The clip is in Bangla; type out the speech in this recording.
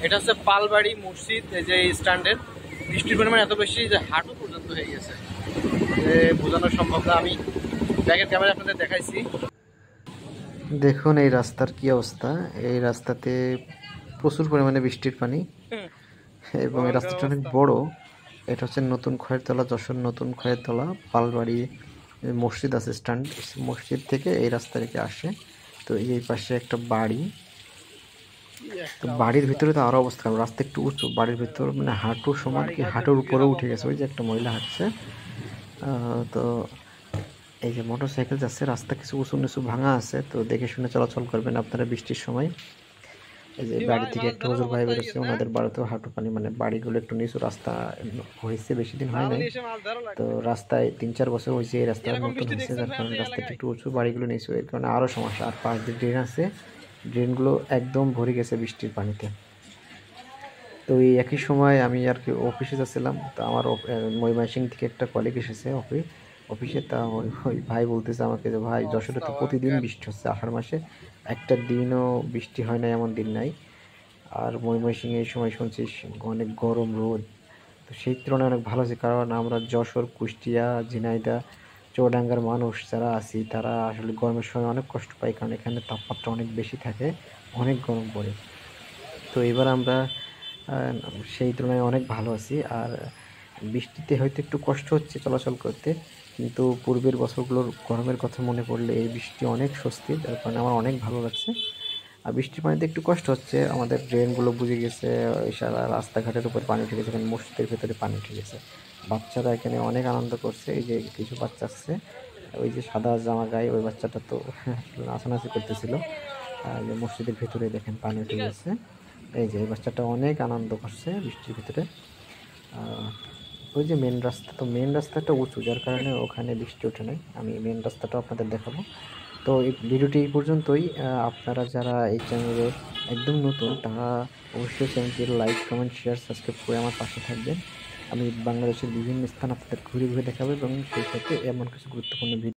এটা হচ্ছে পালবাড়ি মসজিদ। এই যে স্ট্যান্ডের বৃষ্টির পরিমাণ এত বেশি যে হাঁটু পর্যন্ত হয়ে গেছে, বোঝানো সম্ভব না। আমি ব্যাগের ক্যামেরা আপনাদের দেখাইছি। দেখুন এই রাস্তার কি অবস্থা। এই রাস্তাতে প্রচুর পরিমাণে বৃষ্টির পানি এবং এই রাস্তাটা অনেক বড়। এটা হচ্ছে নতুন খয়েরতলা, যশোর নতুন খয়েরতলা পালবাড়ি মসজিদ আছে স্ট্যান্ড, মসজিদ থেকে এই রাস্তা রেখে আসে। তো এই পাশে একটা বাড়ি, তো বাড়ির ভিতরে তো আরো অবস্থা, রাস্তা একটু উঁচু, বাড়ির ভিতর মানে হাঁটুর সমান, কি হাঁটুর উপরে উঠে গেছে। ওই যে একটা মহিলা হাঁটছে। তো এই যে মোটর সাইকেল যাচ্ছে, রাস্তা কিছু উঁচু নিচু ভাঙা আছে, তো দেখে শুনে চলাচল করবেন আপনারা বৃষ্টির সময়। এই যে বাড়ি থেকে একটা হুজুর ভাই বেরোচ্ছে, ওনাদের বাড়িতেও হাঁটু পানি, মানে বাড়িগুলো একটু নিচু, রাস্তা হয়েছে বেশি দিন হয় নাই, তো রাস্তায় 3-4 বছর হয়েছে, এই রাস্তাটা নতুন হয়েছে, যার কারণে রাস্তাটা একটু উঁচু, বাড়িগুলো নিচু, এর কারণে আরও সমস্যা। আর পাশ দিয়ে ড্রেন আছে, ড্রেনগুলো একদম ভরে গেছে বৃষ্টির পানিতে। তো এই একই সময় আমি আর কি অফিসে যাচ্ছিলাম, তো আমার ময়মনসিং থেকে একটা কলিগ এসেছে অফিসে। তা ওই ভাই বলতেছে আমাকে যে ভাই, যশোরে তো প্রতিদিন বৃষ্টি হচ্ছে, আষাঢ় মাসে একটা দিনও বৃষ্টি হয় না এমন দিন নাই। আর ময়মনসিংহে এই সময় শুনছি অনেক গরম রোদ। তো সেই তুলনায় অনেক ভালো আছে, কারণ আমরা যশোর, কুষ্টিয়া, ঝিনাইদহ, চুয়াডাঙ্গার মানুষ যারা আছি, তারা আসলে গরমের সময় অনেক কষ্ট পাই, কারণ এখানে তাপমাত্রা অনেক বেশি থাকে, অনেক গরম পড়ে। তো এবার আমরা সেই তুলনায় অনেক ভালো আছি। আর বৃষ্টিতে হয়তো একটু কষ্ট হচ্ছে চলাচল করতে, কিন্তু পূর্বের বছরগুলোর গরমের কথা মনে পড়লে এই বৃষ্টি অনেক স্বস্তি, যার কারণে আমার অনেক ভালো লাগছে। আর বৃষ্টির পানিতে একটু কষ্ট হচ্ছে, আমাদের ড্রেনগুলো বুঝে গেছে, সারা রাস্তাঘাটের উপর পানি উঠে গেছে, এখানে মসজিদের ভেতরে পানি উঠে গেছে। বাচ্চারা এখানে অনেক আনন্দ করছে, এই যে কিছু বাচ্চা আসছে, ওই যে সাদা জামা গায়ে ওই বাচ্চাটা তো নাচানাচি করতেছিল। যে মসজিদের ভেতরে দেখেন পানি উঠে গেছে, এই যে এই বাচ্চাটা অনেক আনন্দ করছে বৃষ্টির ভিতরে। ওই যে মেন রাস্তা, তো মেন রাস্তাটা উঁচু, যার কারণে ওখানে বৃষ্টি ওঠে নাই। আমি মেন রাস্তাটা আপনাদের দেখাবো। তো এই ভিডিওটি এই পর্যন্তই। আপনারা যারা এই চ্যানেলে একদম নতুন, তারা অবশ্যই চ্যানেলটি লাইক, কমেন্ট, শেয়ার, সাবস্ক্রাইব করে আমার পাশে থাকবেন। আমি বাংলাদেশের বিভিন্ন স্থান আপনাদের ঘুরে ঘুরে দেখাবো এবং সেই সাথে এমন কিছু গুরুত্বপূর্ণ ভিডিও